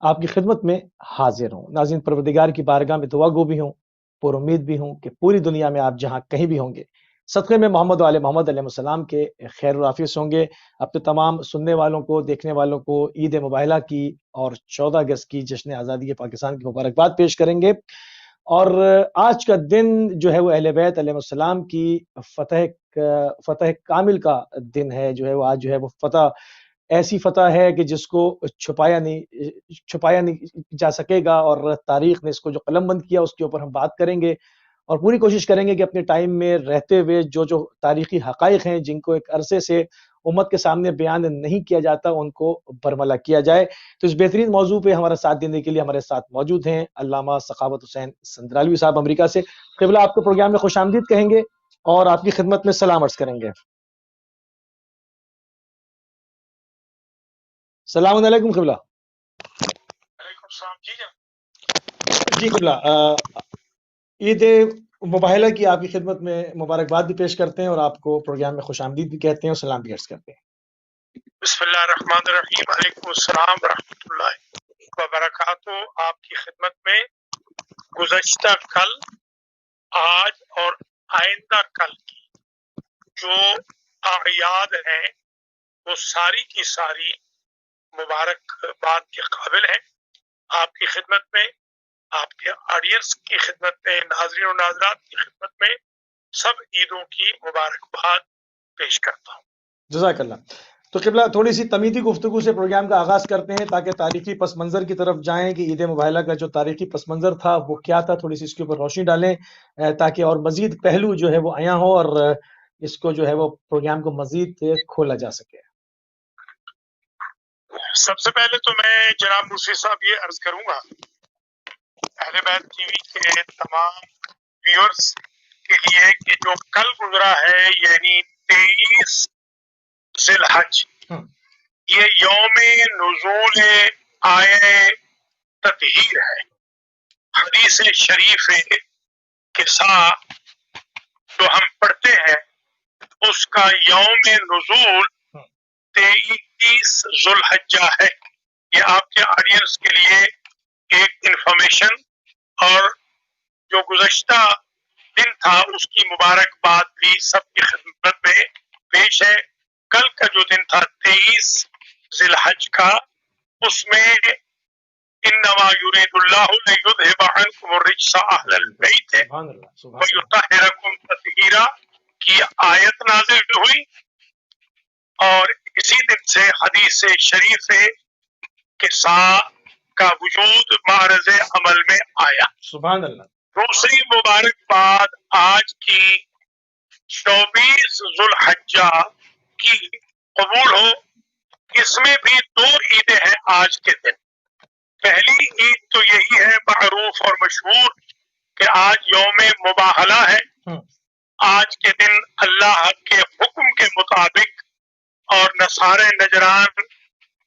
آپ کی خدمت میں حاضر ہوں۔ ناظرین، پروردگار کی بارگاہ میں دعا گو بھی ہوں، پر امید بھی ہوں کہ پوری دنیا میں آپ جہاں کہیں بھی ہوں گے، صدقے میں محمد و آل محمد علیہ السلام کے خیر و عافیت ہوں گے۔ اپنے تمام سننے والوں کو، دیکھنے والوں کو عید مباہلہ کی اور 14 اگست کی جشن آزادی پاکستان کی مبارکباد پیش کریں گے۔ اور آج کا دن جو ہے وہ اہل بیت علیہ السلام کی فتح کامل کا دن ہے، جو ہے وہ آج جو ہے وہ فتح، ایسی فتح ہے کہ جس کو چھپایا نہیں جا سکے گا، اور تاریخ نے اس کو جو قلم بند کیا اس کے اوپر ہم بات کریں گے، اور پوری کوشش کریں گے کہ اپنے ٹائم میں رہتے ہوئے جو تاریخی حقائق ہیں جن کو ایک عرصے سے امت کے سامنے بیان نہیں کیا جاتا ان کو برملا کیا جائے۔ تو اس بہترین موضوع پہ ہمارا ساتھ دینے کے لیے ہمارے ساتھ موجود ہیں علامہ سخاوت حسین سندرالوی صاحب امریکہ سے۔ قبلہ آپ کو پروگرام میں خوش آمدید کہیں گے اور آپ کی خدمت میں سلام عرض کریں گے۔ السلام علیکم قبلہ۔ وعلیکم السلام جی قبلہ، عید مباہلہ کی آپ کی خدمت میں مبارکباد بھی پیش کرتے ہیں اور آپ کو پروگرام میں خوش آمدید بھی کہتے ہیں اور سلام بھی عرض کرتے ہیں۔ بسم اللہ الرحمن الرحیم، علیکم السلام ورحمۃ اللہ وبرکاتہ۔ آپ کی خدمت میں گزشتہ کل، آج اور آئندہ کل کی جو اعیاد ہیں وہ ساری کی ساری مبارکباد کے قابل ہیں۔ آپ کی خدمت میں، آپ کے آڈینس کی خدمت میں، ناظرین و ناظرات کی خدمت میں سب عیدوں کی مبارکباد پیش کرتا ہوں۔ جزاک اللہ۔ تو قبلہ، تھوڑی سی تمیدی گفتگو سے پروگرام کا آغاز کرتے ہیں تاکہ تاریخی پس منظر کی طرف جائیں کہ عید مباہلہ کا جو تاریخی پس منظر تھا وہ کیا تھا، تھوڑی سی اس کے اوپر روشنی ڈالیں تاکہ اور مزید پہلو جو ہے وہ عیاں ہو اور اس کو جو ہے وہ پروگرام کو مزید کھولا جا سکے۔ سب سے پہلے تو میں جناب موسی صاحب یہ عرض کروں گا اہل بیت ٹی وی کے تمام ویورز کے لیے کہ جو کل گزرا ہے یعنی 23 ذی الحج، یہ یوم نزول آیہ تطہیر ہے۔ حدیث شریف قصہ جو ہم پڑھتے ہیں اس کا یوم نزول 23 ذو الحجہ ہے۔ یہ آپ کے آڈینس کے لیے ایک انفارمیشن اور جو گزشتہ دن تھا اس کی مبارکباد بھی سب کی خدمت میں پیش ہے۔ کل کا جو دن تھا 23 ذی الحج کا، اس میں انما یرید اللہ لیذھب عنکم الرجس اہل البیت ویطہرکم تطہیرا کی آیت نازل ہوئی، اور اسی دن سے حدیث شریف قصہ کا وجود معرض عمل میں آیا۔ سبحان اللہ۔ دوسری مبارکباد آج کی 24 ذو الحجہ کی قبول ہو۔ اس میں بھی 2 عیدیں ہیں آج کے دن۔ پہلی عید تو یہی ہے معروف اور مشہور کہ آج یوم مباہلہ ہے۔ آج کے دن اللہ کے حکم کے مطابق اور نصارہ نجران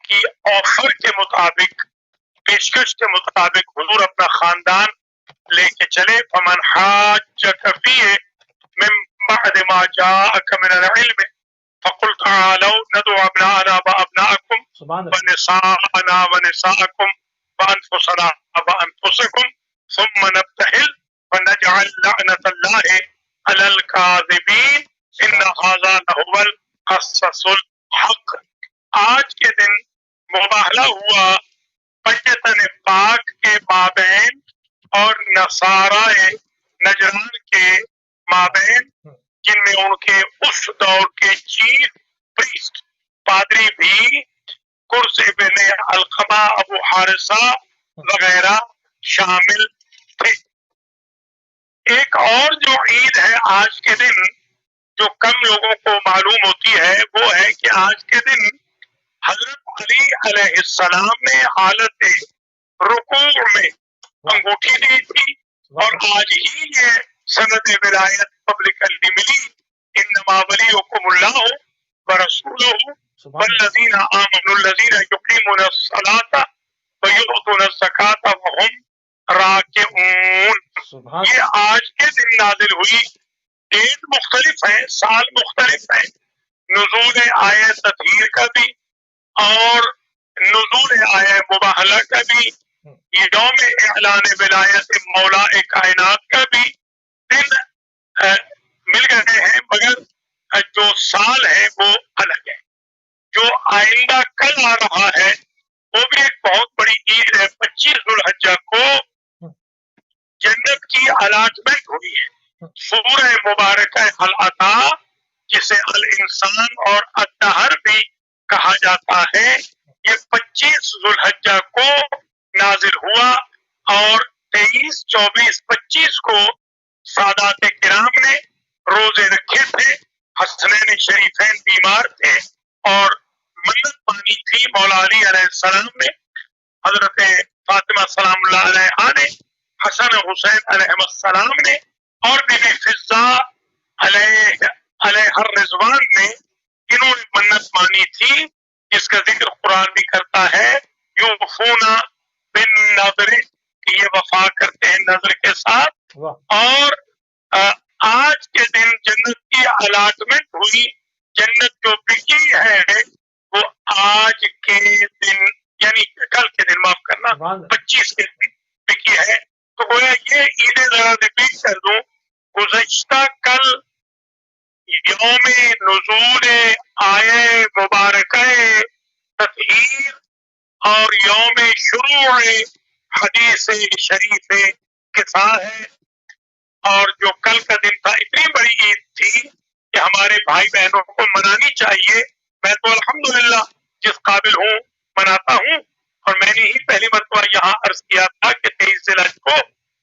کی آفر کے مطابق، پیشکش کے مطابق حضور اپنا خاندان لے کے چلے۔ فمن حاجک فیہ من بعد ما جاءک من العلم فقل تعالوا ندعو ابناءنا وابناءکم ونساءنا ونساءکم وانفسنا وانفسکم ثم نبتہل فنجعل لعنۃ اللہ علی الکاذبین ان ھذا لہو القصص الحق۔ آج کے دن مباہلہ ہوا بیتن پاک کے مابین اور نصارہ نجران کے مابین، جن میں ان کے اس دور کے چیف پریسٹ پادری بھی قرظ ابن علقمہ، ابو حارثہ وغیرہ شامل تھے۔ ایک اور جو عید ہے آج کے دن جو کم لوگوں کو معلوم ہوتی ہے وہ ہے کہ آج کے دن حضرت علی علیہ السلام نے حالت رکوع میں انگوٹھی دی تھی، اور آج ہی یہ سند ولایت پبلکلی ملی۔ انما ولیکم اللہ ورسولہ والذین آمنوا الذین یقیمون الصلاۃ ویؤتون الزکاۃ وہم راکعون۔ یہ آج کے دن نازل ہوئی۔ ڈیٹ مختلف ہے، سال مختلف ہے، نزول آیہ تطہیر کا بھی اور نزول نزول آیا مباہلہ کا بھی، یوم اعلان ولایت مولا کائنات کا بھی دن مل گئے ہیں، مگر جو سال ہے وہ الگ ہے۔ جو آئندہ کل آ رہا ہے وہ بھی ایک بہت بڑی عید ہے، 25 ذوالحجہ کو جنت کی الاٹمنٹ ہوئی ہے۔ سورہ مبارکہ العطا جسے الانسان اور الدہر بھی کہا جاتا ہے، یہ 25 ذوالحجہ کو نازل ہوا، اور 23، 24، 25 کو سادات کرام نے روزے رکھے تھے، حسنین شریفین بیمار تھے اور منت مانی تھی مولا علی علیہ السلام نے، حضرت فاطمہ سلام اللہ علیہا نے، حسن حسین علیہ السلام نے، اور بی بی فضہ علیہ الرضوان نے، انہوں نے منت مانی تھی، جس کا ذکر قرآن بھی کرتا ہے، یوفون بالنذر، کہ یہ وفا کرتے ہیں نظر کے ساتھ۔ اور آج کے دن جنت کی الاٹمنٹ ہوئی، جنت جو بکی ہے وہ آج کے دن یعنی کل کے دن، معاف کرنا، 25 کے دن بکی ہے۔ تو گویا یہ عیدیں ذرا ریپیٹ کر دوں، گزشتہ کل یوم نزول آیے مبارکہ تطہیر اور یوم شروع حدیث شریف کفا ہے، اور جو کل کا دن تھا اتنی بڑی عید تھی کہ ہمارے بھائی بہنوں کو منانی چاہیے۔ میں تو الحمدللہ جس قابل ہوں مناتا ہوں، اور میں نے ہی پہلی مرتبہ یہاں عرض کیا تھا کہ 23 ذی الحجہ کو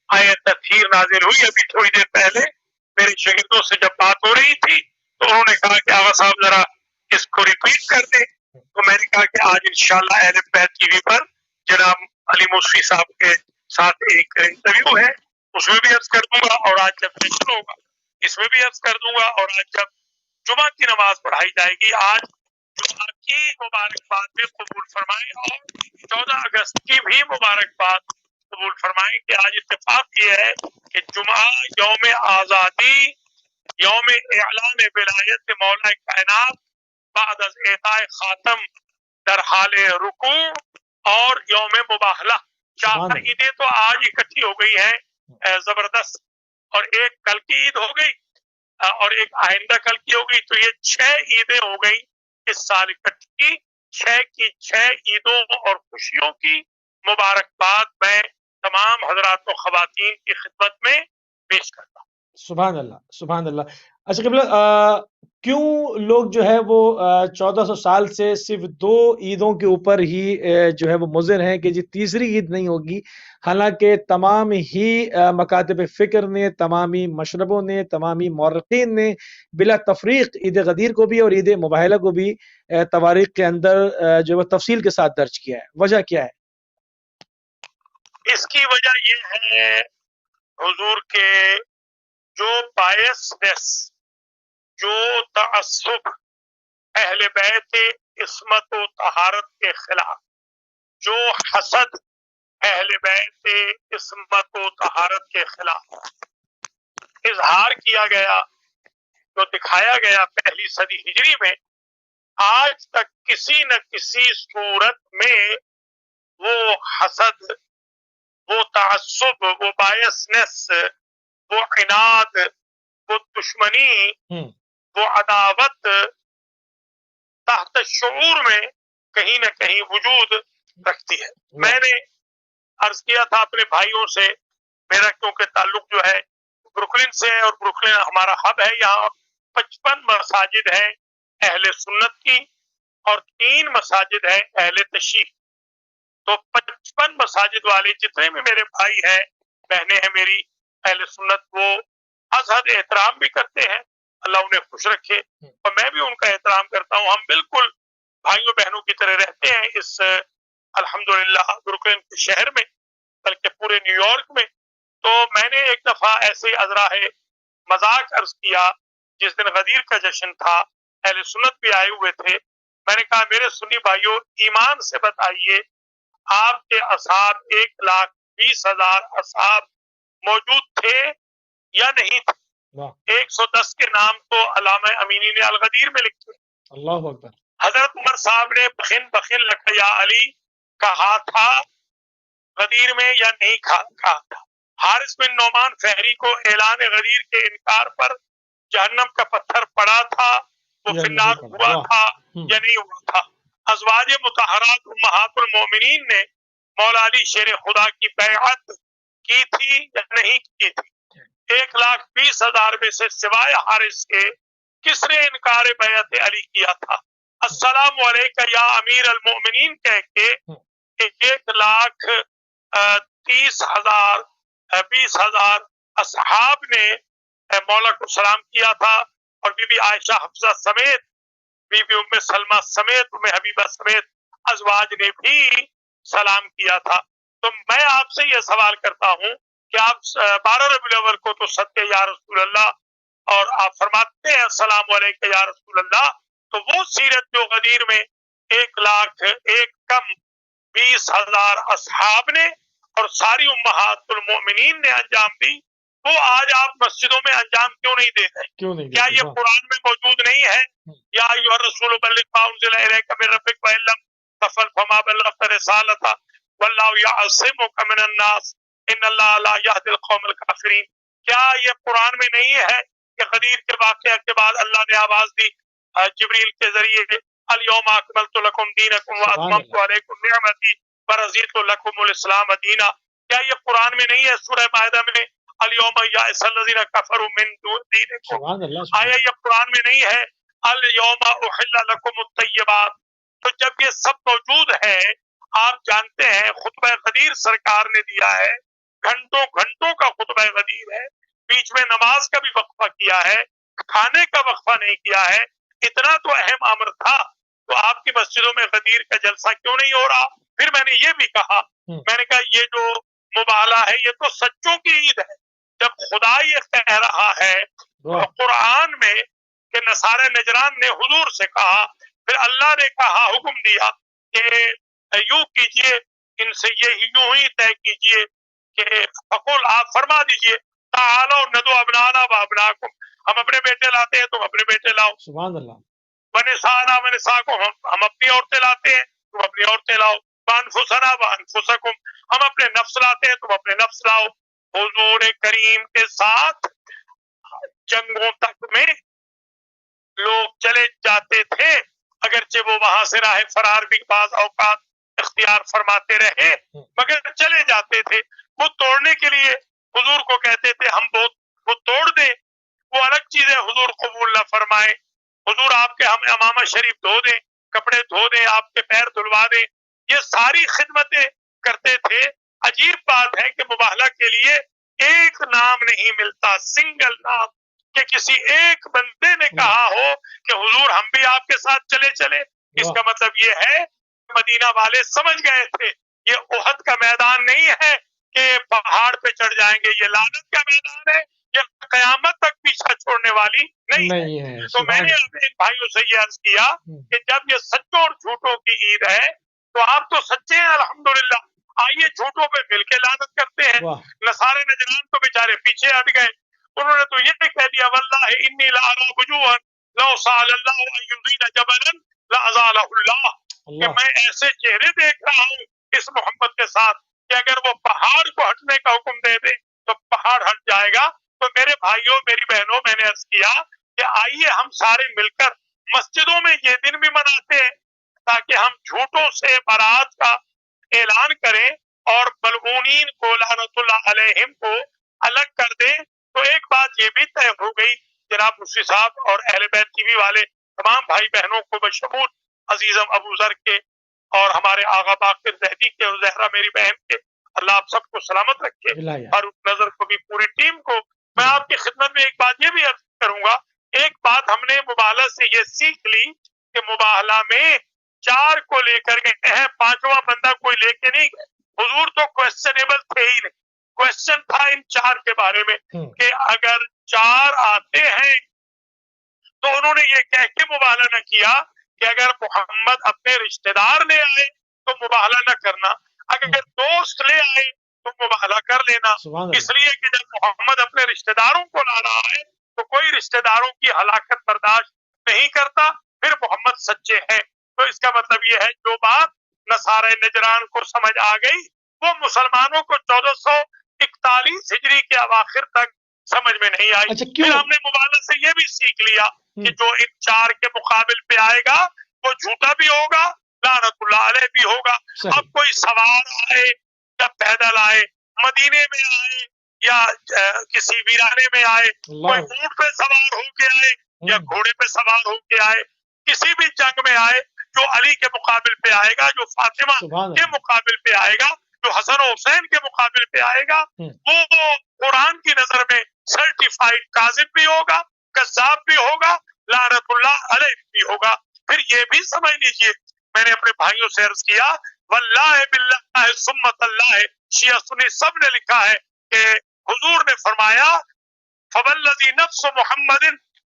آیت تطہیر نازل ہوئی۔ ابھی تھوڑی دیر پہلے میرے شاگردوں سے جب بات ہو رہی تھی تو انہوں نے کہا کہ آغا صاحب ذرا اس کو ریپیٹ کر دیں، تو میں نے کہا کہ آج انشاءاللہ اہل بیت ٹی وی پر جناب علی موسوی صاحب کے ساتھ ایک انٹرویو ہے، اس میں بھی عرض کر دوں گا، اور آج جب سیشن ہوگا اس میں بھی عرض کر دوں گا، اور آج جب جمعہ کی نماز پڑھائی جائے گی، آج جمعہ کی مبارکباد بھی قبول فرمائیں، اور 14 اگست کی بھی مبارکباد قبول فرمائیں کہ آج اتفاق یہ ہے کہ جمعہ یوم آزادی، یوم اعلان ولایت مولا کائنات بعد از اعطاء خاتم در حال رکوع، اور یوم مباہلہ، 4 عیدیں تو آج اکٹھی ہو گئی ہیں، زبردست، اور ایک کل کی عید ہو گئی اور ایک آئندہ کل کی ہو گئی، تو یہ 6 عیدیں ہو گئی اس سال اکٹھی۔ 6 کی 6 عیدوں اور خوشیوں کی مبارکباد میں تمام حضرات و خواتین کی خدمت میں پیش کرتا ہوں۔ سبحان اللہ، سبحان اللہ۔ اچھا قبلہ، کیوں لوگ جو ہے وہ 1400 سال سے صرف 2 عیدوں کے اوپر ہی جو ہے وہ مضر ہیں کہ جی تیسری عید نہیں ہوگی، حالانکہ تمام ہی مکاتب فکر نے، تمامی مشربوں نے، تمامی مورخین نے بلا تفریق عید غدیر کو بھی اور عید مباہلہ کو بھی تواریخ کے اندر جو ہے تفصیل کے ساتھ درج کیا ہے؟ وجہ کیا ہے؟ اس کی وجہ یہ ہے حضور کے جو بائسنس، جو تعصب اہل بیت عصمت و طہارت کے خلاف، جو حسد اہل بیت عصمت و طہارت کے خلاف اظہار کیا گیا، جو دکھایا گیا پہلی صدی ہجری میں، آج تک کسی نہ کسی صورت میں وہ حسد، وہ تعصب، وہ بائسنس، وہ عناد، وہ دشمنی، وہ عداوت تحت شعور میں کہیں نہ کہیں وجود رکھتی ہے۔ میں نے عرض کیا تھا اپنے بھائیوں سے، میرا کیونکہ تعلق جو ہے بروکلن سے ہے، اور بروکلن ہمارا ہب ہے، یہاں 55 مساجد ہیں اہل سنت کی اور 3 مساجد ہیں اہل تشیع۔ تو 55 مساجد والے جتنے بھی میرے بھائی ہیں، بہنیں ہیں میری اہل سنت، وہ از حد احترام بھی کرتے ہیں، اللہ انہیں خوش رکھے، اور میں بھی ان کا احترام کرتا ہوں۔ ہم بالکل بھائیوں بہنوں کی طرح رہتے ہیں اس الحمدللہ بروکلن کے شہر میں، بلکہ پورے نیو یارک میں۔ تو میں نے ایک دفعہ ایسے ازراہ مذاق عرض کیا، جس دن غدیر کا جشن تھا، اہل سنت بھی آئے ہوئے تھے، میں نے کہا میرے سنی بھائیوں، ایمان سے بتائیے آپ کے اصحاب 1,20,000 اصحاب موجود تھے یا نہیں تھے؟ 110 کے نام تو علامہ امینی نے الغدیر میں لکھے۔ اللہ اکبر۔ حضرت عمر صاحب نے بخن بخن لکھا یا علی کہا تھا غدیر میں یا نہیں کہا تھا؟ حارث بن نعمان فہری کو اعلان غدیر کے انکار پر جہنم کا پتھر پڑا تھا، وہ یا فنار نہیں ہوا پڑا؟ تھا ہم، یا نہیں ہوا تھا؟ ازواج مطہرات امہات المومنین نے مولا علی شیر خدا کی بیعت کی تھی یا نہیں کی تھی؟ 1,20,000 میں سے سوائے حارث کے کس نے انکار بیعت علی کیا تھا؟ السلام علیکہ یا امیر المؤمنین کہہ کے 1,30,000 20,000 اصحاب نے مولا کو سلام کیا تھا، اور بی بی عائشہ حفصہ سمیت، بی بی ام سلمہ سمیت، ام حبیبہ سمیت ازواج نے بھی سلام کیا تھا۔ تو میں آپ سے یہ سوال کرتا ہوں کہ آپ 12 ربیع الاول کو تو صدقے یا رسول اللہ اور آپ فرماتے ہیں السلام علیکم یا رسول اللہ، تو وہ سیرت جو غدیر میں 1,01,20,000 اصحاب نے اور ساری امہات المؤمنین نے انجام دی، وہ آج آپ مسجدوں میں انجام کیوں نہیں دے رہے؟ کیوں نہیں کیا دیتے؟ یہ قرآن میں موجود نہیں ہے؟ یا ایھا الرسول بلغ ما انزل الیک من ربک وان لم تفعل فما بلغت رسالتہ واللہ یعصمک من الناس ان اللہ لا یہدی القوم الکافرین۔ کیا یہ قرآن میں نہیں ہے کہ غدیر کے واقعہ کے بعد اللہ نے آواز دی جبریل کے ذریعے الیوم اکملت لکم دینکم واتممت علیکم نعمتی ورضیت لکم الاسلام دینا؟ کیا یہ قرآن میں نہیں ہے سورہ مائدہ میں الیوم یئس الذین کفروا من دینکم؟ سبحان اللہ، آیا یہ قرآن میں نہیں ہے الیوم احل لکم الطیبات؟ تو جب یہ سب موجود ہے، آپ جانتے ہیں خطبہ غدیر سرکار نے دیا ہے، گھنٹوں گھنٹوں کا خطبہ غدیر ہے، بیچ میں نماز کا بھی وقفہ کیا ہے، کھانے کا وقفہ نہیں کیا ہے، اتنا تو اہم امر تھا، تو آپ کی مسجدوں میں غدیر کا جلسہ کیوں نہیں ہو رہا؟ پھر میں نے یہ بھی کہا، میں نے کہا یہ جو مباہلہ ہے یہ تو سچوں کی عید ہے۔ جب خدا یہ کہہ رہا ہے قرآن میں کہ نصارہ نجران نے حضور سے کہا، پھر اللہ نے کہا حکم دیا کہ یوں کیجئے، ان سے یہ یوں ہی طے کیجئے کہ فقل آپ فرما دیجئے تعالوا ندعو ابنانا و ابناکم، ہم اپنے بیٹے لاتے ہیں تم اپنے بیٹے لاؤ، سبحان اللہ، ونسانا ونساکم، ہم اپنی عورتیں لاتے ہیں تم اپنی عورتیں لاؤ، وانفسنا وانفسکم، ہم اپنے نفس لاتے ہیں تم اپنے نفس لاؤ۔ حضور کریم کے ساتھ جنگوں تک میں لوگ چلے جاتے تھے، اگرچہ وہ وہاں سے راہ فرار بھی بعض اوقات اختیار فرماتے رہے، مگر چلے جاتے تھے۔ وہ توڑنے کے لیے حضور کو کہتے تھے ہم وہ توڑ دیں، وہ الگ چیز ہے، حضور قبول نہ فرمائے، حضور آپ کے ہم امامہ شریف دھو دیں، کپڑے دھو دیں، آپ کے پیر دھلوا دیں، یہ ساری خدمتیں کرتے تھے۔ عجیب بات ہے کہ مباہلہ کے لیے ایک نام نہیں ملتا، سنگل نام، کہ کسی ایک بندے نے کہا ہو کہ حضور ہم بھی آپ کے ساتھ چلے چلے۔ اس کا مطلب یہ ہے مدینہ والے سمجھ گئے تھے یہ احد کا میدان نہیں ہے کہ پہاڑ پہ چڑھ جائیں گے، یہ لعنت کا میدان ہے، یہ قیامت تک پیچھا چھوڑنے والی نہیں ہے۔ تو میں نے اپنے بھائیوں سے یہ عرض کیا کہ جب یہ سچوں اور جھوٹوں کی عید ہے تو آپ تو سچے ہیں الحمدللہ، آئیے جھوٹوں پہ مل کے لعنت کرتے ہیں۔ نصارہ نجران تو بیچارے پیچھے ہٹ گئے، انہوں نے تو یہ کہہ دیا واللہ انی لارا وجوہا لو سأل اللہ ان یزید جبلا لازالہ اللہ، کہ میں ایسے چہرے دیکھ رہا ہوں اس محمد کے ساتھ کہ اگر وہ پہاڑ کو ہٹنے کا حکم دے دے تو پہاڑ ہٹ جائے گا۔ تو میرے بھائیوں میری بہنوں، میں نے عرض کیا کہ آئیے ہم سارے مل کر مسجدوں میں یہ دن بھی مناتے ہیں تاکہ ہم جھوٹوں سے برات کا اعلان کریں اور ملعونین کو لعنت اللہ علیہم کو الگ کر دیں۔ تو ایک بات یہ بھی طے ہو گئی، جناب مفتی صاحب اور اہل بیت ٹی وی والے تمام بھائی بہنوں کو بشمول عزیزم ابو ذر کے اور ہمارے آغا باقر زہدی کے اور زہرا میری بہن کے، اللہ آپ سب کو سلامت رکھے، اور نظر کو بھی پوری ٹیم کو۔ میں آپ کی خدمت میں ایک بات یہ بھی عرض کروں گا، ایک بات ہم نے مباہلہ سے یہ سیکھ لی کہ مباہلہ میں 4 کو لے کر گئے ہیں، 5واں بندہ کوئی لے کے نہیں گئے۔ حضور تو کوسچنیبل تھے ہی نہیں، کوسچن تھا ان 4 کے بارے میں کہ اگر 4 آتے ہیں تو انہوں نے یہ کہہ کے مباہلہ نہ کیا کہ اگر محمد اپنے رشتہ دار لے آئے تو مباہلہ نہ کرنا، اگر دوست لے آئے تو مباہلہ کر لینا، اس لیے کہ جب محمد اپنے رشتہ داروں کو لا رہا ہے تو کوئی رشتہ داروں کی ہلاکت برداشت نہیں کرتا، پھر محمد سچے ہیں۔ تو اس کا مطلب یہ ہے جو بات نصارہ نجران کو سمجھ آ گئی، وہ مسلمانوں کو 1441 ہجری کے اواخر تک سمجھ میں نہیں آئی۔ اچھا کیوں؟ پھر ہم نے مبالغہ سے یہ بھی سیکھ لیا کہ جو ان 4 کے مقابل پہ آئے گا وہ جھوٹا بھی ہوگا، لعنت اللہ علیہ بھی ہوگا۔ صحیح۔ اب کوئی سوار آئے یا پیدل آئے، مدینے میں آئے یا کسی ویرانے میں آئے، کوئی اونٹ پہ سوار ہو کے آئے یا گھوڑے پہ سوار ہو کے آئے، کسی بھی جنگ میں آئے، جو علی کے مقابل پہ آئے گا، جو فاطمہ کے مقابل پہ آئے گا، جو حسن و حسین کے مقابل پہ آئے گا، وہ قرآن کی نظر میں سرٹیفائیڈ کاذب بھی ہوگا، کذاب بھی ہوگا، لعنت اللہ علیہ بھی ہوگا۔ پھر یہ بھی سمجھ لیجئے، میں نے اپنے بھائیوں سے عرض کیا، واللہ باللہ سمت اللہ، شیعہ سنی سب نے لکھا ہے کہ حضور نے فرمایا فوالذی نفس محمد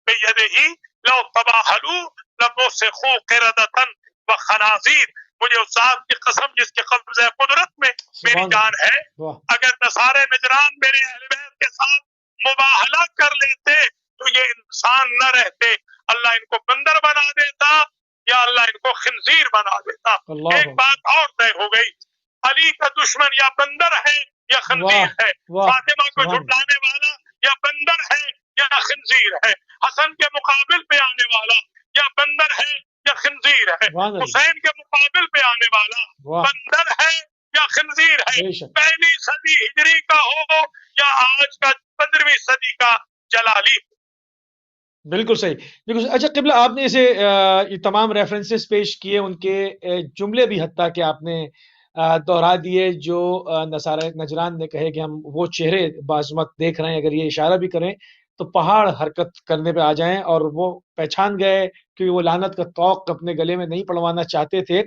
بیدہ لو تباہلوا لمسخوا قردۃ وخنازیر، مجھے اس ذات کی قسم جس کے قبضہ قدرت میں میری جان ہے، اگر نصارے نجران میرے اہل بیت کے ساتھ مباہلہ کر لیتے تو یہ انسان نہ رہتے، اللہ ان کو بندر بنا دیتا یا اللہ ان کو خنزیر بنا دیتا۔ ایک بات اور طے ہو گئی، علی کا دشمن یا بندر ہے یا خنزیر ہے، فاطمہ کو جھٹلانے والا یا بندر ہے یا خنزیر ہے، حسن کے مقابل پہ آنے والا یا بندر ہے یا خنزیر ہے، حسین کے مقابل پہ آنے والا بندر ہے یا خنزیر ہے، پہلی صدی ہجری کا ہو یا آج کا 15ویں صدی کا جلالی۔ بالکل صحیح، بالکل۔ اچھا قبلہ، آپ نے اسے یہ تمام ریفرنسز پیش کیے، ان کے جملے بھی حتیٰ کہ آپ نے دہرا دیے جو نصارہ نجران نے کہے کہ ہم وہ چہرے بعظمت دیکھ رہے ہیں، اگر یہ اشارہ بھی کریں تو پہاڑ حرکت کرنے پہ آ جائیں، اور وہ پہچان گئے کہ وہ لعنت کا طوق اپنے گلے میں نہیں پڑوانا چاہتے تھے۔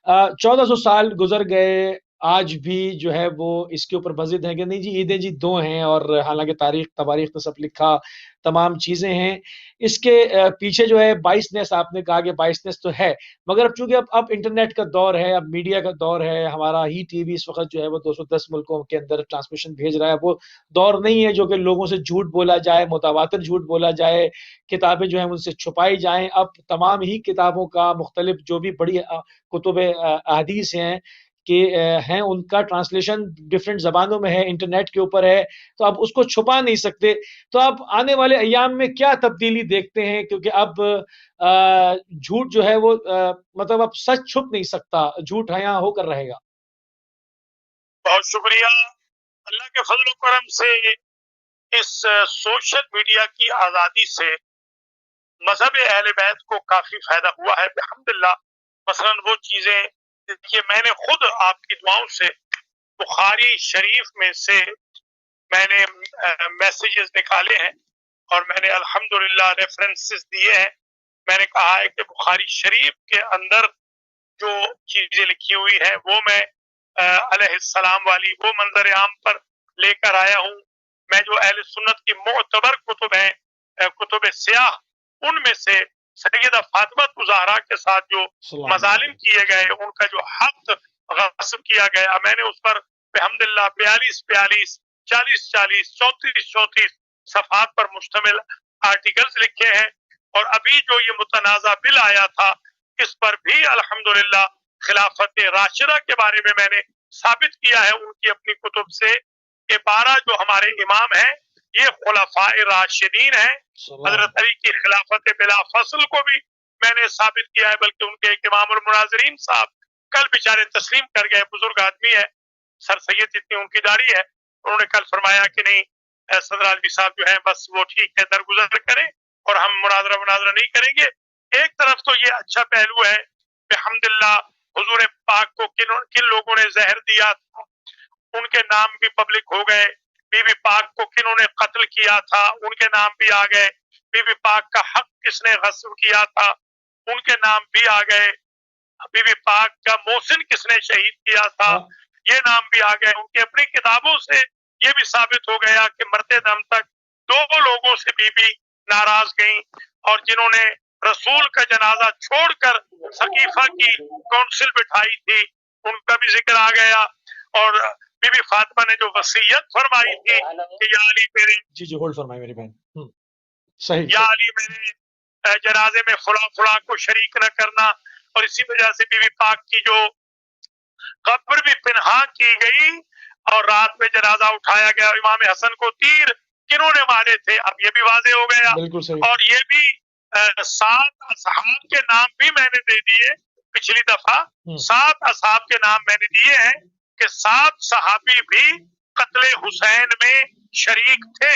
1400 سال گزر گئے، آج بھی جو ہے وہ اس کے اوپر بضد ہیں کہ نہیں جی عیدیں جی 2 ہیں، اور حالانکہ تواریخ تو سب لکھا تمام چیزیں ہیں۔ اس کے پیچھے جو ہے 22 آپ نے کہا کہ 22 تو ہے، مگر اب چونکہ اب انٹرنیٹ کا دور ہے، اب میڈیا کا دور ہے، ہمارا ہی ٹی وی اس وقت جو ہے وہ 210 ملکوں کے اندر ٹرانسمیشن بھیج رہا ہے، وہ دور نہیں ہے جو کہ لوگوں سے جھوٹ بولا جائے، متواتر جھوٹ بولا جائے، کتابیں جو ہیں ان سے چھپائی جائیں۔ اب تمام ہی کتابوں کا مختلف جو بھی بڑی کتب احادیث ہیں ان کا ٹرانسلیشن ڈفرینٹ زبانوں میں ہے، انٹرنیٹ کے اوپر ہے، تو اب اس کو چھپا نہیں سکتے۔ تو اب آنے والے ایام میں کیا تبدیلی دیکھتے ہیں، کیونکہ اب جھوٹ جو ہے وہ مطلب اب سچ چھپ نہیں سکتا، جھوٹ حیاں ہو کر رہے گا۔ بہت شکریہ، اللہ کے فضل و کرم سے اس سوشل میڈیا کی آزادی سے مذہب اہل بیت کو کافی فائدہ ہوا ہے الحمدللہ۔ مثلا وہ چیزیں کہ میں نے خود آپ کی دعاؤں سے بخاری شریف میں سے میں نے میسیجز نکالے ہیں اور میں نے الحمدللہ ریفرنسز دیے ہیں۔ میں نے کہا ہے کہ بخاری شریف کے اندر جو چیزیں لکھی ہوئی ہیں وہ میں علیہ السلام والی وہ منظر عام پر لے کر آیا ہوں۔ میں جو اہل سنت کی معتبر کتب ہیں، کتب سیاہ، ان میں سے سیدہ فاطمہ الزہرا کے ساتھ جو مظالم کیے گئے، ان کا جو حق غصب کیا گیا، میں نے اس پر بحمدللہ 42 40 34 صفحات پر مشتمل آرٹیکلز لکھے ہیں۔ اور ابھی جو یہ متنازع بل آیا تھا، اس پر بھی الحمدللہ خلافت راشدہ کے بارے میں نے ثابت کیا ہے ان کی اپنی کتب سے کہ 12 جو ہمارے امام ہیں یہ خلفاء راشدین ہیں۔ حضرت علی کی خلافت بلا فصل کو بھی میں نے ثابت کیا ہے، بلکہ ان کے ایک امام المناظرین صاحب کل بیچارے تسلیم کر گئے، بزرگ آدمی ہے، سر سید جتنی ان کی داڑھی ہے، انہوں نے کل فرمایا کہ نہیں صدر عالمی صاحب جو ہیں بس وہ ٹھیک ہے، درگزر کریں اور ہم مناظرہ نہیں کریں گے۔ ایک طرف تو یہ اچھا پہلو ہے الحمدللہ، حضور پاک کو کن لوگوں نے زہر دیا تھا ان کے نام بھی پبلک ہو گئے، بی بی پاک کو کنہوں نے قتل کیا تھا ان کے نام بھی آ گئے، بی بی پاک کا حق کس نے غصب کیا تھا ان کے نام بھی آ گئے، بی بی پاک کا محسن کس نے شہید کیا تھا یہ نام بھی آ گئے۔ ان کی اپنی کتابوں سے یہ بھی ثابت ہو گیا کہ مرتے دم تک 2 لوگوں سے بی بی ناراض گئیں، اور جنہوں نے رسول کا جنازہ چھوڑ کر سقیفہ کی کونسل بٹھائی تھی ان کا بھی ذکر آ گیا، اور بی بی فاطمہ نے جو وصیت فرمائی تھی کہ یا علی میرے جی ہولڈ فرمائے میری بہن، صحیح، یا علی میرے جنازے میں فلاں کو شریک نہ کرنا، اور اسی وجہ سے بی بی پاک کی جو قبر بھی پنہا کی گئی اور رات میں جنازہ اٹھایا گیا. امام حسن کو تیر کنہوں نے مارے تھے اب یہ بھی واضح ہو گیا. بالکل صحیح. اور یہ بھی 7 اصحاب کے نام بھی میں نے دے دیے پچھلی دفعہ. 7 اصحاب کے نام میں نے دیے ہیں کہ 7 صحابی بھی قتل حسین میں شریک تھے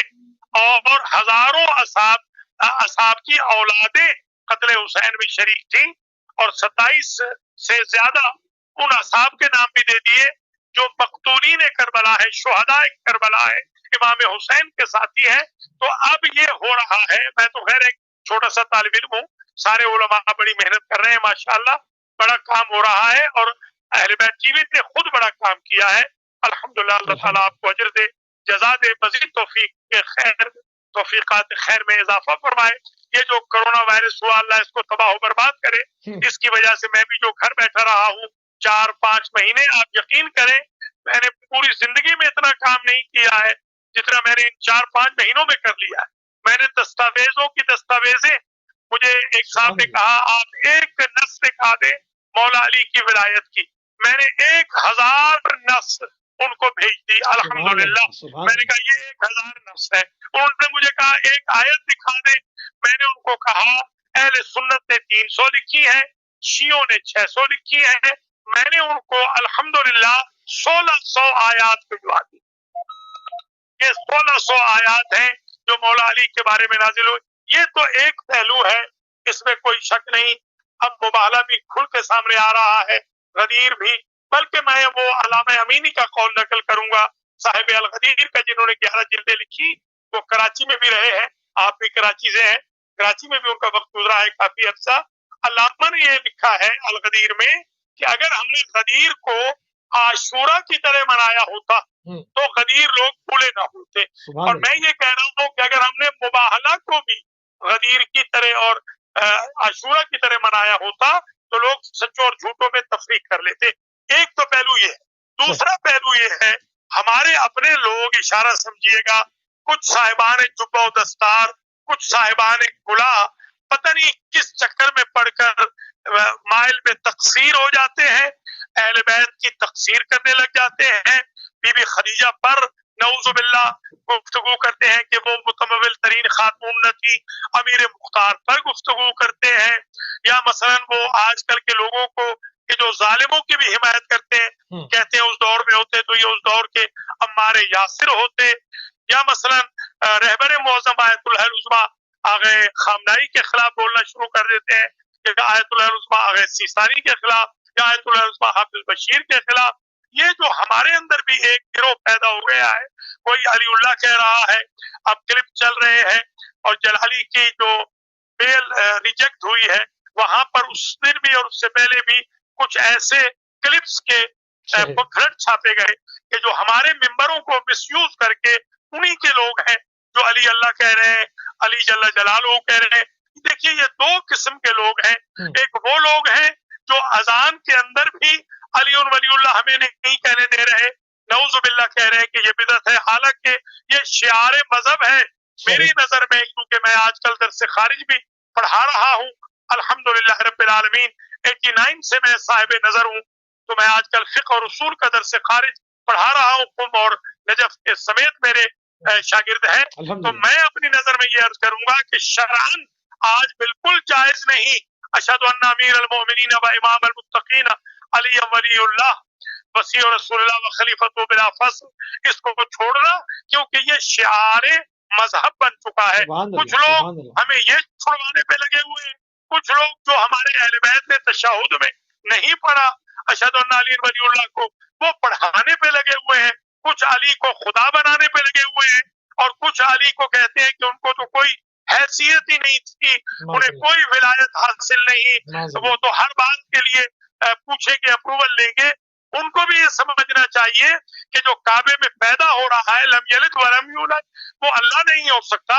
اور ہزاروں اصحاب کی اولادیں قتل حسین میں شریک تھیں. اور 27 سے زیادہ ان اصحاب کے نام بھی دے دیے جو مقتولین کربلا ہے, شہداء کربلا ہے, امام حسین کے ساتھی ہیں. تو اب یہ ہو رہا ہے, میں تو خیر ایک چھوٹا سا طالب علم ہوں, سارے علماء بڑی محنت کر رہے ہیں ماشاءاللہ, بڑا کام ہو رہا ہے اور اہل بیت ٹی وی نے خود بڑا کام کیا ہے الحمدللہ. اللہ تعالیٰ آپ کو اجر دے, جزا دے, مزید توفیقات خیر میں اضافہ فرمائے. یہ جو کرونا وائرس ہوا اللہ اس کو تباہ و برباد کرے. اس کی وجہ سے میں بھی جو گھر بیٹھا رہا ہوں 4-5 مہینے, آپ یقین کریں میں نے پوری زندگی میں اتنا کام نہیں کیا ہے جتنا میں نے ان 4-5 مہینوں میں کر لیا ہے. میں نے دستاویزوں کی دستاویزیں, مجھے ایک صاحب نے کہا آپ ایک نص دکھا دیں مولا علی کی ولایت کی, میں نے 1000 نص ان کو بھیج دی الحمدللہ. میں نے کہا یہ 1000 نص ہے. انہوں نے مجھے کہا ایک آیت دکھا دیں. میں نے ان کو کہا اہل سنت نے 300 لکھی ہے, شیعوں نے 600 لکھی ہے. میں نے ان کو الحمدللہ 1600 آیات بھجوا دی. یہ 1600 آیات ہیں جو مولا علی کے بارے میں نازل ہوئی. یہ تو ایک پہلو ہے, اس میں کوئی شک نہیں. اب مباہلہ بھی کھل کے سامنے آ رہا ہے, غدیر بھی, بلکہ میں وہ علامہ امینی کا قول نقل کروں گا, صاحب الغدیر کا, جنہوں نے 11 جلدیں لکھی. وہ کراچی میں بھی رہے ہیں, آپ بھی کراچی سے ہیں, کراچی میں بھی ان کا وقت گزرا ہے کافی عرصہ. علامہ نے یہ لکھا ہے الغدیر میں کہ اگر ہم نے غدیر کو عاشورہ کی طرح منایا ہوتا تو غدیر لوگ بھولے نہ ہوتے. اور میں یہ کہہ رہا ہوں کہ اگر ہم نے مباہلہ کو بھی غدیر کی طرح اور عاشورہ کی طرح منایا ہوتا تو لوگ سچوں اور جھوٹوں میں تفریق کر لیتے. ایک تو پہلو یہ ہے. دوسرا پہلو یہ ہے, ہمارے اپنے لوگ, اشارہ سمجھیے گا, کچھ صاحبان جبہ و دستار, کچھ صاحبان کلا, پتہ نہیں کس چکر میں پڑھ کر مائل میں تقصیر ہو جاتے ہیں, اہل بیت کی تقصیر کرنے لگ جاتے ہیں. بی بی خدیجہ پر نعوذ باللہ گفتگو کرتے ہیں کہ وہ متمول ترین خاتون نہ تھی, امیر مختار پر گفتگو کرتے ہیں, یا مثلا وہ آج کل کے لوگوں کو کہ جو ظالموں کی بھی حمایت کرتے ہیں, کہتے ہیں اس دور میں ہوتے تو یہ اس دور کے عمار یاسر ہوتے, یا مثلا رہبر معظم آیت اللہ العظمیٰ آغا خامنائی کے خلاف بولنا شروع کر دیتے ہیں کہ آیت اللہ العظمیٰ آغا سیستانی کے خلاف, یا آیت اللہ العظمیٰ حافظ بشیر کے خلاف. یہ جو ہمارے اندر بھی ایک گروہ پیدا ہو گیا ہے, کوئی علی اللہ کہہ رہا ہے, اب کلپ چل رہے ہیں, اور جلالی کی جو بیل ریجیکٹ ہوئی ہے وہاں پر اس دن بھی اور اس سے پہلے بھی کچھ ایسے کلپس کے بکھرٹ چھاپے گئے کہ جو ہمارے ممبروں کو مس یوز کر کے انہی کے لوگ ہیں جو علی اللہ کہہ رہے ہیں, علی جل جلالہ کہہ رہے ہیں. دیکھیے یہ 2 قسم کے لوگ ہیں. ایک وہ لوگ ہیں جو اذان کے اندر بھی علی ولی اللہ ہمیں نہیں کہنے دے رہے, نعوذ باللہ کہہ رہے ہیں کہ یہ بدعت ہے, حالانکہ یہ شعار مذہب ہے. میری نظر میں, کیونکہ میں آج کل درس خارج بھی پڑھا رہا ہوں الحمدللہ رب العالمین, 89 سے میں صاحب نظر ہوں, تو میں آج کل فقہ اور اصول کا درس خارج پڑھا رہا ہوں, قم اور نجف کے سمیت میرے شاگرد ہیں. تو میں اپنی نظر میں یہ عرض کروں گا کہ شرعاً آج بالکل جائز نہیں اشہد ان امیر المؤمنین و امام المتقین علی ولی اللہ وسیع رسول اللہ و خلیفۃ بلا فصل, اس کو چھوڑنا, کیونکہ یہ شعار مذہب بن چکا ہے. کچھ لوگ ہمیں یہ چھڑوانے پہ لگے ہوئے ہیں, کچھ لوگ جو ہمارے اہل بیت نے تشہد میں نہیں پڑھا اشہد ان علی ولی اللہ کو, وہ پڑھانے پہ لگے ہوئے ہیں. کچھ علی کو خدا بنانے پہ لگے ہوئے ہیں, اور کچھ علی کو کہتے ہیں کہ ان کو تو کوئی حیثیت ہی نہیں تھی, انہیں کوئی ولایت حاصل نہیں, وہ تو ہر بات کے لیے پوچھیں گے, اپروول لیں گے. ان کو بھی یہ سمجھنا چاہیے کہ جو کعبے میں پیدا ہو رہا ہے لم یلد ولم یولد, وہ اللہ نہیں ہو سکتا.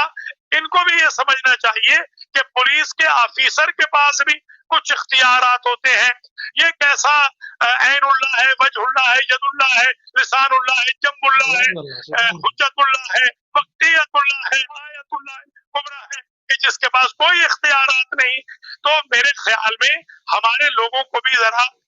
ان کو بھی یہ سمجھنا چاہیے کہ پولیس کے آفیسر کے پاس بھی کچھ اختیارات ہوتے ہیں. یہ کیسا عین اللہ ہے, وجہ اللہ ہے, ید اللہ ہے, لسان اللہ ہے, جنب اللہ ہے, حجت اللہ ہے, وقتیت اللہ ہے, آیت اللہ ہے, کبرا ہے, کہ جس کے پاس کوئی اختیارات نہیں. تو میرے خیال میں ہمارے لوگوں کو بھی ذرا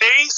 23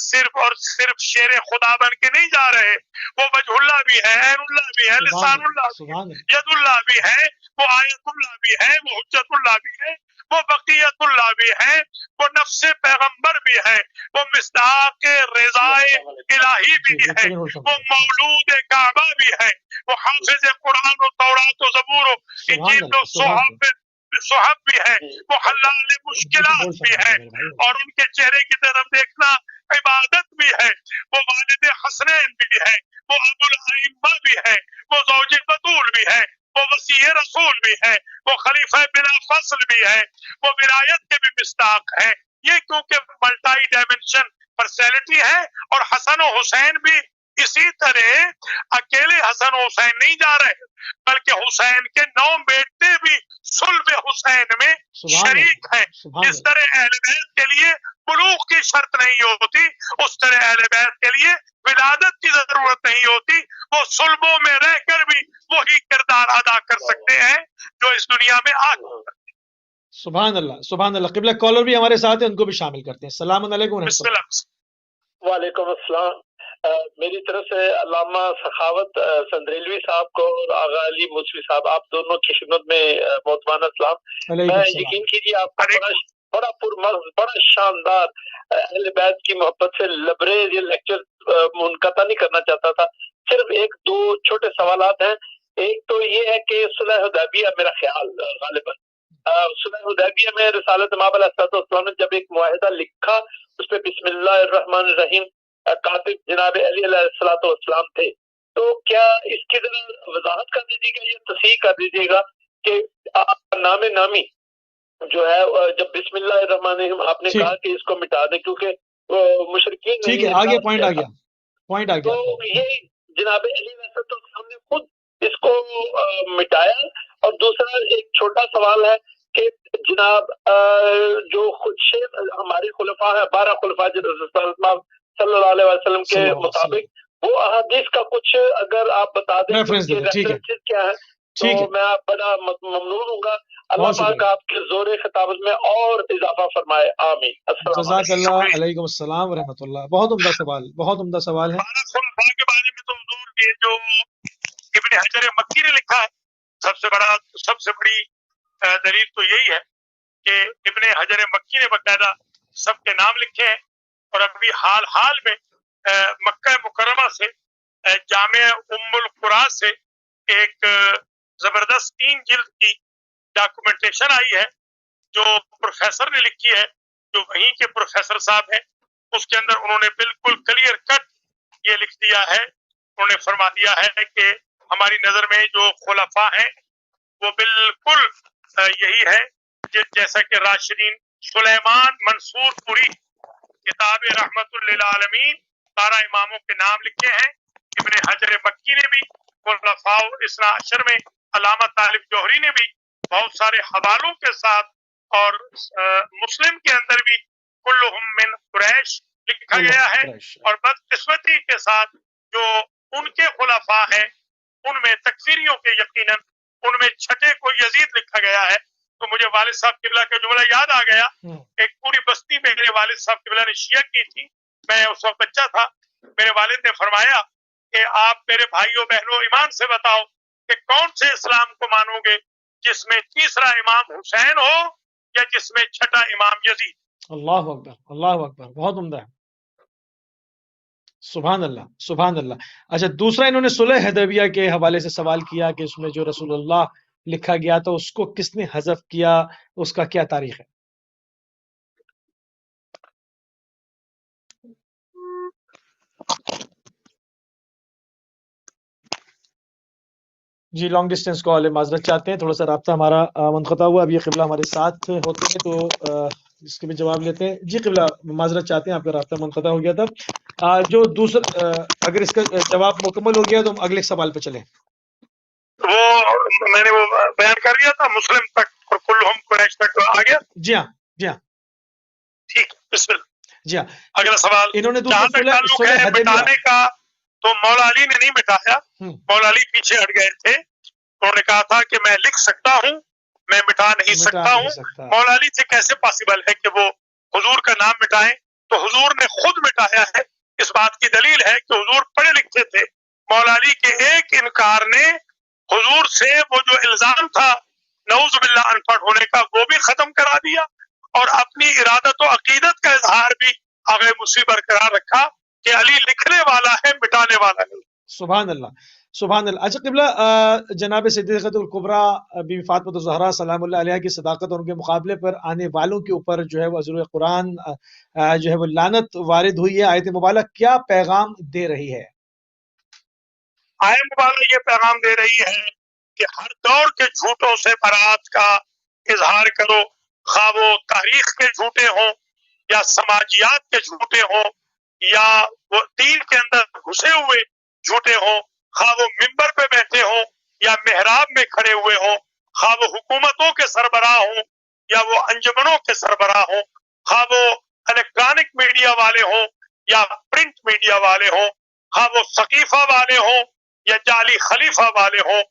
صرف اور صرف شیر خدا بن کے نہیں جا رہے، وہ وجہ اللہ بھی ہے، عین اللہ بھی ہے، لسان اللہ بھی ہے، ید اللہ بھی ہے، وہ آیت اللہ بھی ہے، وہ حجت اللہ بھی ہے، وہ بقیت اللہ بھی ہے، وہ نفس پیغمبر بھی ہے، وہ مصداق رضائے الہی بھی ہے، وہ مولود کعبہ بھی ہے، وہ حافظ قرآن و تورات و زبور و انجیل و صحف بھی ہے، وہ حلال مشکلات بھی ہے، اور ان کے چہرے کی طرف دیکھنا عبادت بھی ہے، وہ والد حسنین بھی ہے، وہ ابو الائمہ بھی ہے، وہ زوج بطول بھی ہے، وہ وسیع رسول بھی ہے، وہ خلیفہ بلا فصل بھی ہے، وہ ولایت کے بھی مصداق ہے۔ یہ کیونکہ ملٹائی ڈائمینشن پرسنالٹی ہے، اور حسن و حسین بھی اسی طرح اکیلے حسن و حسین نہیں جا رہے، بلکہ حسین کے 9 بیٹے بھی صلب حسین میں شریک ہیں۔ جس طرح اہل بیت کے لیے بلوغ کی شرط نہیں ہوتی، اس طرح اہل بیت کے لیے ولادت کی ضرورت نہیں ہوتی، وہ صلبوں میں رہ کر بھی وہی کردار ادا کر سکتے ہیں جو اس دنیا میں آ کر۔ سبحان اللہ، سبحان اللہ۔ قبلہ کالر بھی ہمارے ساتھ ہیں، ان کو بھی شامل کرتے ہیں۔ السلام علیکم ورحمۃ اللہ۔ وعلیکم السلام۔ میری طرف سے علامہ سخاوت سندریلوی صاحب کو اور آغا علی موسوی صاحب، آپ دونوں کی خدمت میں محترمانہ سلام۔ میں یقین کیجیے آپ کا بڑا پرمغز، بڑا شاندار اہل بیت کی محبت سے لبریز یہ لیکچر منقطع نہیں کرنا چاہتا تھا۔ صرف 1-2 چھوٹے سوالات ہیں۔ ایک تو یہ ہے کہ صلح حدیبیہ، میرا خیال غالباً صلح حدیبیہ میں رسالت امام علیہ السلام نے جب ایک معاہدہ لکھا، اس پہ بسم اللہ الرحمن الرحیم کاتب جناب علی علیہ السلام تھے، تو کیا اس کی ذرا وضاحت کر دیجیے گا یا تصحیح کر دیجیے گا کہ نام نامی جو ہے جب بسم اللہ الرحمن الرحیم آپ نے کہا کہ اس کو مٹا دیں کیونکہ وہ مشرکین ٹھیک ہے، آگے پوائنٹ آ گیا، تو یہ جناب علی علیہ السلام نے خود اس کو مٹایا۔ اور دوسرا ایک چھوٹا سوال ہے کہ جناب جو خود ہمارے خلفاء ہیں، 12 خلفاء صلی اللہ علیہ وسلم کے مطابق، وہ احادیث کا کچھ اگر آپ بتا دیں ریفرنسز کیا ہے تو میں بڑا ممنون ہوں گا۔ اللہ پاک آپ کے زور خطابت میں اور اضافہ فرمائے، آمین۔ جزاک اللہ۔ علیکم السلام ورحمۃ اللہ۔ بہت عمدہ سوال، بہت عمدہ سوال ہے۔ خلفاء کے بارے میں تو حضور یہ جو ابن حجر مکی نے لکھا ہے، سب سے بڑی دلیل تو یہی ہے کہ ابن حجر مکی نے باقاعدہ سب کے نام لکھے ہیں، اور ابھی حال میں مکہ مکرمہ سے جامع ام القرآ سے ایک زبردست 3 جلد کی ڈاکومنٹیشن آئی ہے جو پروفیسر نے لکھی ہے، جو وہیں کے پروفیسر صاحب ہیں۔ اس کے اندر انہوں نے بالکل کلیئر کٹ یہ لکھ دیا ہے، انہوں نے فرما دیا ہے کہ ہماری نظر میں جو خلفاء ہیں وہ بالکل یہی ہے جیسا کہ راشدین سلیمان منصور پوری کتاب رحمت للعالمین 12 اماموں کے نام لکھے ہیں۔ ابن حجر مکی نے بھی، خلفاء اثنا عشر میں علامہ طالب جوہری نے بھی بہت سارے حوالوں کے ساتھ، اور مسلم کے اندر بھی کلہم من قریش لکھا گیا ہے، اور بدقسمتی کے ساتھ جو ان کے خلفاء ہیں ان میں تکفیریوں کے یقیناً ان میں چھٹے کو یزید لکھا گیا ہے۔ تو مجھے والد صاحب قبلہ کا جملہ یاد آ گیا، ایک پوری بستی میں میرے والد صاحب قبلہ نے شیعہ کی تھی، میں اس وقت بچہ تھا، میرے والد نے فرمایا کہ آپ میرے بھائیوں بہنوں ایمان سے بتاؤ کہ کون سے اسلام کو مانو گے، جس میں تیسرا امام حسین ہو یا جس میں چھٹا امام یزید۔ اللہ اکبر، اللہ اکبر، بہت عمدہ ہے۔ سبحان اللہ، سبحان اللہ۔ اچھا، دوسرا انہوں نے صلح حدیبیہ کے حوالے سے سوال کیا کہ اس میں جو رسول اللہ لکھا گیا تو اس کو کس نے حذف کیا، اس کا کیا تاریخ ہے؟ جی لانگ ڈسٹینس کال ہے، معذرت چاہتے ہیں، تھوڑا سا رابطہ ہمارا منقطع ہوا۔ اب یہ قبلہ ہمارے ساتھ ہوتے ہیں تو اس کے بھی جواب لیتے ہیں۔ جی قبلہ معذرت چاہتے ہیں، آپ کا رابطہ منقطع ہو گیا تھا۔ جو دوسرا اگر اس کا جواب مکمل ہو گیا تو ہم اگلے سوال پہ چلیں۔ وہ میں نے وہ بیان کر دیا تھا، مسلم تک اور کلہم قریش تک آ گیا۔ جی ہاں، جی ہاں، ٹھیک، بسم اللہ۔ جی ہاں، اگلا سوال انہوں نے جہاں تک تعلق ہے مٹانے کا، تو مولا علی نے نہیں مٹایا، مولا علی پیچھے ہٹ گئے تھے، انہوں نے کہا تھا کہ میں لکھ سکتا ہوں، میں مٹا نہیں سکتا ہوں۔ مولا علی سے کیسے پاسبل ہے کہ وہ حضور کا نام مٹائیں تو حضور نے خود مٹایا ہے. اس بات کی دلیل ہے کہ حضور پڑھے لکھے تھے. مولا علی کے ایک انکار نے حضور سے وہ جو الزام تھا نعوذ باللہ ان پڑھ ہونے کا وہ بھی ختم کرا دیا, اور اپنی ارادت و عقیدت کا اظہار بھی آگے مسیح برقرار رکھا کہ علی لکھنے والا ہے, مٹانے والا نہیں. سبحان اللہ, سبحان اللہ. اچھا قبلہ, جناب صدیقۃ الکبریٰ بی بی فاطمۃ الزہرا سلام اللہ علیہ کی صداقت اور ان کے مقابلے پر آنے والوں کے اوپر جو ہے وہ حضور قرآن جو ہے وہ لعنت وارد ہوئی ہے. آیت مبارکہ کیا پیغام دے رہی ہے؟ آیت مبارکہ یہ پیغام دے رہی ہے کہ ہر دور کے جھوٹوں سے برات کا اظہار کرو, خواہ وہ تاریخ کے جھوٹے ہوں یا سماجیات کے جھوٹے ہوں یا وہ دین کے اندر گھسے ہوئے جھوٹے ہوں, خواہ وہ ممبر پہ بیٹھے ہوں یا محراب میں کھڑے ہوئے ہوں, خواہ وہ حکومتوں کے سربراہ ہوں یا وہ انجمنوں کے سربراہ ہوں, خواہ وہ الیکٹرانک میڈیا والے ہوں یا پرنٹ میڈیا والے ہوں, خواہ وہ سقیفہ والے ہوں یا جعلی خلیفہ والے ہوں,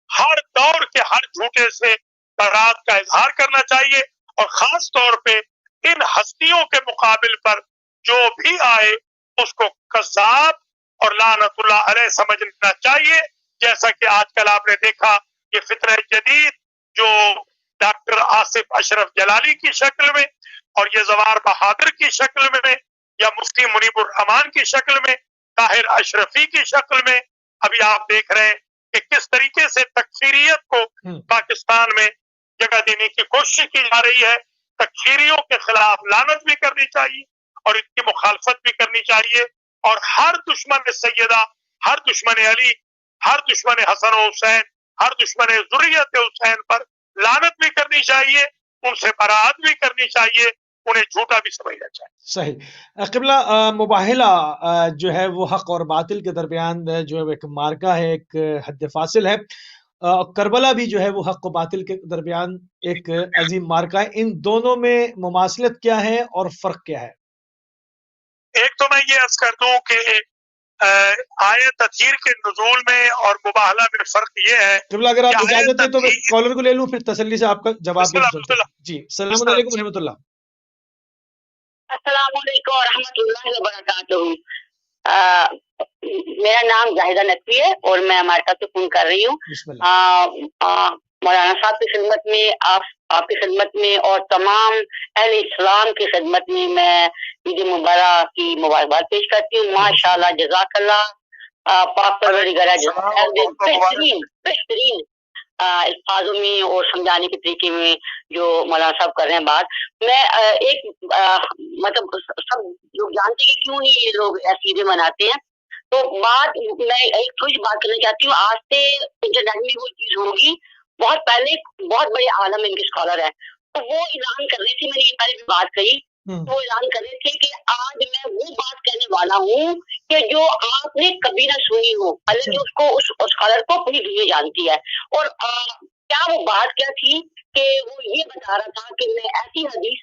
ہر دور کے ہر جھوٹے سے برات کا اظہار کرنا چاہیے. اور خاص طور پہ ان ہستیوں کے مقابل پر جو بھی آئے اس کو کذاب اور لعنت اللہ علیہ سمجھنا چاہیے. جیسا کہ آج کل آپ نے دیکھا یہ فطرہ جدید جو ڈاکٹر آصف اشرف جلالی کی شکل میں اور یہ زوار بہادر کی شکل میں یا مفتی منیب الرحمان کی شکل میں, طاہر اشرفی کی شکل میں, ابھی آپ دیکھ رہے ہیں کہ کس طریقے سے تکفیریت کو پاکستان میں جگہ دینے کی کوشش کی جا رہی ہے. تکفیریوں کے خلاف لعنت بھی کرنی چاہیے اور ان کی مخالفت بھی کرنی چاہیے, اور ہر دشمن سیدہ, ہر دشمن علی, ہر دشمن حسن و حسین, ہر دشمن ذریت حسین پر لعنت بھی کرنی چاہیے, ان سے برات بھی کرنی چاہیے, انہیں جھوٹا بھی سمجھنا چاہیے. صحیح. قبلہ, مباہلہ جو ہے وہ حق اور باطل کے درمیان جو ہے وہ ایک مارکا ہے, ایک حد فاصل ہے. کربلا بھی جو ہے وہ حق و باطل کے درمیان ایک عظیم مارکا ہے. ان دونوں میں مماثلت کیا ہے اور فرق کیا ہے؟ ایک تو میں یہ عرض کر دوں کہ آیت تطہیر کے نزول میں اور مباہلہ میں فرق یہ ہے. قبلہ اگر آپ اجازت دیں تو میں کالر کو لے لوں, پھر تسلی سے آپ کا جواب دیں. جی, السلام علیکم ورحمۃ اللہ. السلام علیکم ورحمۃ اللہ وبرکاتہ. میرا نام زاہدہ نقوی ہے اور میں امریکہ سے فون کر رہی ہوں. مولانا صاحب کی خدمت میں, آپ کی خدمت میں اور تمام اہل اسلام کی خدمت میں عید مبارک کی مبارکباد پیش کرتی ہوں. ماشاء اللہ, جزاک اللہ, پاک پروردگار بہترین الفاظوں میں اور سمجھانے کے طریقے میں جو مولانا صاحب کر رہے ہیں بات. میں ایک مطلب سب لوگ جانتے ہیں کہ کیوں نہیں یہ لوگ ایسی عیدیں مناتے ہیں, تو بات میں ایک تھوڑی بات کرنا چاہتی ہوں. آج سے انٹرنیٹ میں وہ چیز ہوگی, بہت پہلے بہت بڑے عالم ان کے اسکالر ہیں, تو وہ اعلان کر رہے تھے, میں نے یہ پہلے بھی بات کہی, تو اعلان کر رہے تھے کہ آج میں وہ بات کہنے والا ہوں کہ جو آپ نے کبھی نہ سنی ہو, حالانکہ اس کو اس اسکالر کو پوری دنیا جانتی ہے. اور کیا وہ بات کیا تھی کہ وہ یہ بتا رہا تھا کہ میں ایسی حدیث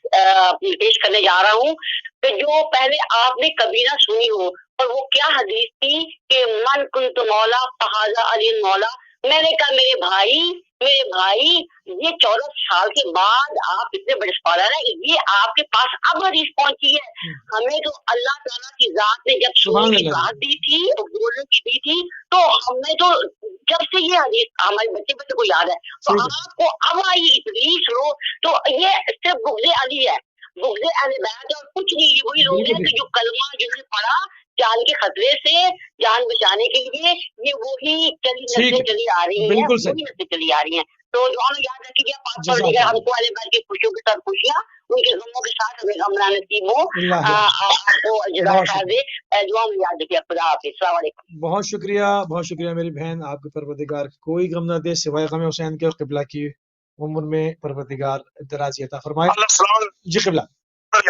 پیش کرنے جا رہا ہوں کہ جو پہلے آپ نے کبھی نہ سنی ہو. اور وہ کیا حدیث تھی کہ من کنت مولا فہذا علی مولا. میں نے کہا میرے بھائی یہ 14 سال کے بعد آپ اتنے بڑے اسکالر ہیں, یہ آپ کے پاس اب حدیث پہنچی ہے. ہمیں تو اللہ تعالیٰ کی ذات نے جب سننے کی بات دی تھی اور بولنے کی دی تھی, تو ہمیں تو جب سے یہ حدیث ہمارے بچے کو یاد ہے, تو آپ کو اب آئی ابلیس لو, تو یہ صرف بغض علی ہے, بغض اہل بیت اور کچھ نہیں. یہ وہی لوگ ہیں کہ جو کلمہ جنہیں پڑھا جان کے خطرے سے جان بچانے کے لیے, یہ وہی چلی آ رہی ہیں, وہی نسلیں چلی آ رہی ہیں. تو دعا یاد رکھیے پاک پروردگار ہم کو اہل بیت کی خوشیوں کے ساتھ خوشیاں, ان کے غموں کے ساتھ ہمیں غم نہ نصیب ہو, آپ کو اجر خیر دے. دعا میں یاد رکھیے. خدا حافظ. السلام علیکم. بہت شکریہ میری بہن, آپ کے پروردگار کوئی غم نہ دے سوائے غم حسین کے, قبلہ کی عمر میں پروردگار درازی عطا فرمائے. جی قبلہ.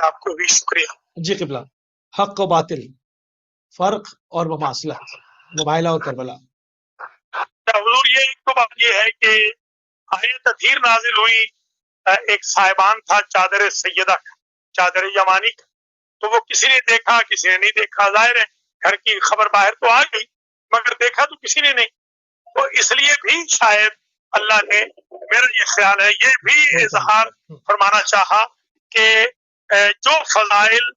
آپ کو بھی شکریہ. جی قبلہ, حق و باطل, فرق اور مماثلت, مباہلہ اور کربلا. حضور یہ ایک تو بات یہ ہے کہ آیت تطہیر نازل ہوئی, ایک صاحبان تھا چادر سیدہ کا, چادر یمانی کا, تو وہ کسی نے دیکھا کسی نے نہیں دیکھا. ظاہر ہے گھر کی خبر باہر تو آ گئی مگر دیکھا تو کسی نے نہیں. تو اس لیے بھی شاید اللہ نے, میرا یہ خیال ہے, یہ بھی اظہار فرمانا چاہا کہ جو فضائل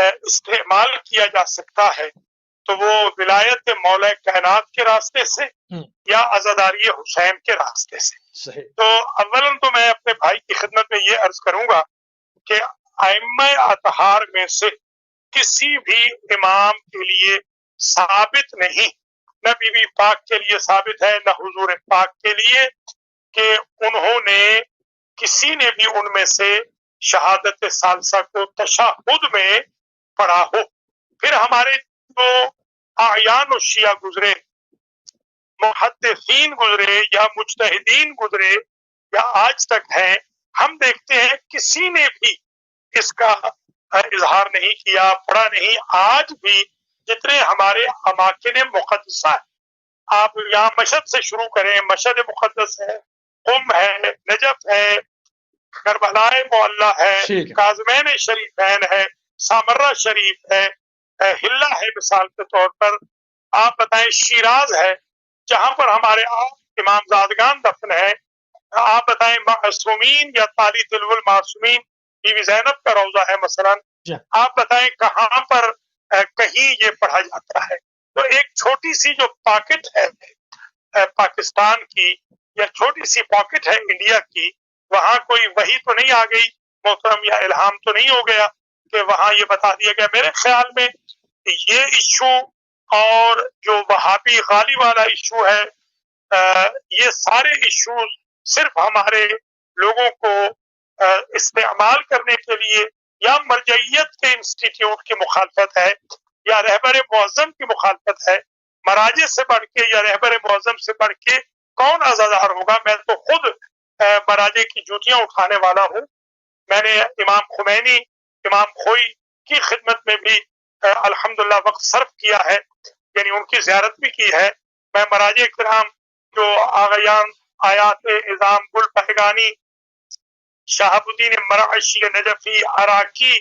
استعمال کیا جا سکتا ہے تو وہ ولایت مولا کائنات کے راستے سے یا عزاداری حسین کے راستے سے۔ تو اولاً تو میں اپنے بھائی کی خدمت میں یہ عرض کروں گا کہ ائمہ اطہار میں سے کسی بھی امام کے لیے ثابت نہیں، نہ بی بی پاک کے لیے ثابت ہے نہ حضور پاک کے لیے، کہ انہوں نے کسی نے بھی ان میں سے شہادت ثالثہ کو تشہد میں پڑھا ہو۔ پھر ہمارے جو اعیان الشیعہ گزرے، محدثین گزرے یا مجتہدین گزرے یا آج تک ہیں، ہم دیکھتے ہیں کسی نے بھی اس کا اظہار نہیں کیا، پڑھا نہیں۔ آج بھی جتنے ہمارے اماکن مقدسہ ہیں، آپ یہاں مشہد سے شروع کریں، مشہد مقدس ہے، قم ہے، نجف ہے، کربلا معلی ہے، کاظمین شریفین ہے، سامرہ شریف ہے، ہلہ ہے مثال کے طور پر، آپ بتائیں شیراز ہے جہاں پر ہمارے امام زادگان دفن ہے، آپ بتائیں معصومین یا تالی تلو المعصومین بی بی زینب کا روضہ ہے مثلا، آپ بتائیں کہاں پر کہیں یہ پڑھا جاتا ہے۔ تو ایک چھوٹی سی جو پاکٹ ہے پاکستان کی یا چھوٹی سی پاکٹ ہے انڈیا کی، وہاں کوئی وحی تو نہیں آ گئی محترم، یا الہام تو نہیں ہو گیا کہ وہاں یہ بتا دیا گیا۔ میرے خیال میں یہ ایشو اور جو وہابی غالی والا ایشو ہے، یہ سارے ایشوز صرف ہمارے لوگوں کو استعمال کرنے کے لیے یا مرجعیت کے انسٹیٹیوٹ کی مخالفت ہے یا رہبر معظم کی مخالفت ہے۔ مراجع سے بڑھ کے یا رہبر معظم سے بڑھ کے کون عزادار ہوگا؟ میں تو خود مراجع کی جوتیاں اٹھانے والا ہوں۔ میں نے امام خمینی، امام خوئی کی خدمت میں بھی الحمدللہ وقت صرف کیا ہے، یعنی ان کی زیارت بھی کی ہے۔ میں مراجع کرام جو آغیان آیات اعظام گل پہگانی، شہاب الدین مرعشی نجفی عراقی،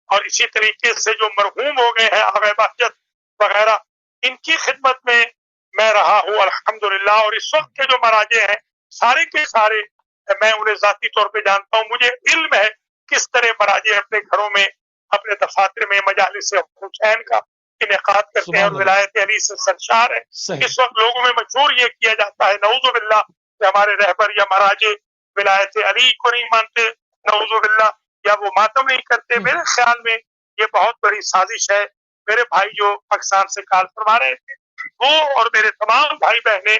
اور اسی طریقے سے جو مرحوم ہو گئے ہیں آغا بہجت وغیرہ، ان کی خدمت میں رہا ہوں الحمدللہ۔ اور اس وقت کے جو مراجع ہیں سارے کے سارے میں انہیں ذاتی طور پہ جانتا ہوں، مجھے علم ہے کس طرح مراجع اپنے گھروں میں، اپنے دفاتر میں مجالس حسین کا انعقاد کرتے ہیں اور ولایت علی سے سرشار ہے۔ اس وقت لوگوں میں مشہور یہ کیا جاتا ہے نعوذ باللہ کہ ہمارے رہبر یا مراجع ولایت علی کو نہیں مانتے، نعوذ باللہ، یا وہ ماتم نہیں کرتے۔ میرے خیال میں یہ بہت بڑی سازش ہے۔ میرے بھائی جو پاکستان سے کال فرما رہے تھے، وہ اور میرے تمام بھائی بہنیں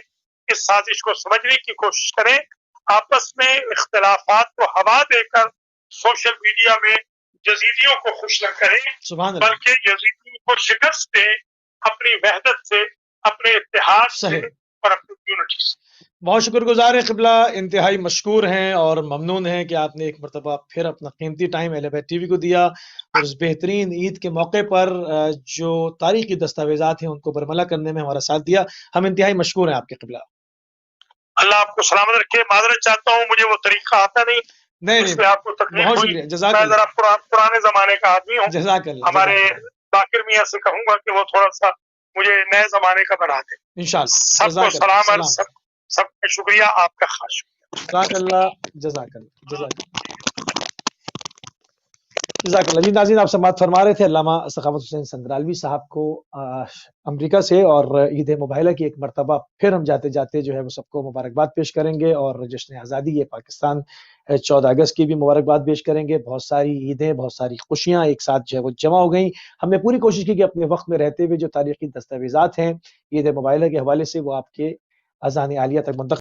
اس سازش کو سمجھنے کی کوشش کریں، آپس میں اختلافات کو ہوا دے کر سوشل میڈیا میں یزیدیوں کو خوش نہ کریں، بلکہ یزیدیوں کو شکست دیں اپنی وحدت سے، اپنے اتحاد سے اور اپنی یونٹی سے۔ بہت شکر گزار ہیں قبلہ، انتہائی مشکور ہیں اور ممنون ہیں کہ آپ نے ایک مرتبہ پھر اپنا قیمتی ٹائم اہل بیت ٹی وی کو دیا اور اس بہترین عید کے موقع پر جو تاریخی دستاویزات ہیں ان کو برملا کرنے میں ہمارا ساتھ دیا۔ ہم انتہائی مشکور ہیں آپ کے قبلہ۔ اللہ آپ کو سلامت رکھے۔ معذرت چاہتا ہوں، مجھے وہ طریقہ آتا نہیں، اس لیے آپ کو تکلیف بہت ہوئی۔ شکریہ، جزاک میں اللہ، ذرا پرانے زمانے کا آدمی ہوں۔ جزاک اللہ۔ ہمارے باقر میاں سے کہوں گا کہ وہ تھوڑا سا مجھے نئے زمانے کا بنا دیں انشاءاللہ۔ سب کو سلام عرض، سب کا شکریہ، آپ کا خاص شکریہ۔ جزاک اللہ، جزاک اللہ، جزاک اللہ۔ جی ناظرین، آپ سماعت فرما رہے تھے علامہ سخاوت حسین سندرالوی صاحب کو امریکہ سے، اور عید مباہلہ کی ایک مرتبہ پھر ہم جاتے جاتے جو ہے وہ سب کو مبارکباد پیش کریں گے، اور جشن آزادی یہ پاکستان 14 اگست کی بھی مبارکباد پیش کریں گے۔ بہت ساری عیدیں، بہت ساری خوشیاں ایک ساتھ جو ہے وہ جمع ہو گئیں۔ ہم نے پوری کوشش کی کہ اپنے وقت میں رہتے ہوئے جو تاریخی دستاویزات ہیں عید مباہلہ کے حوالے سے وہ آپ کے اذان عالیہ تک منتقل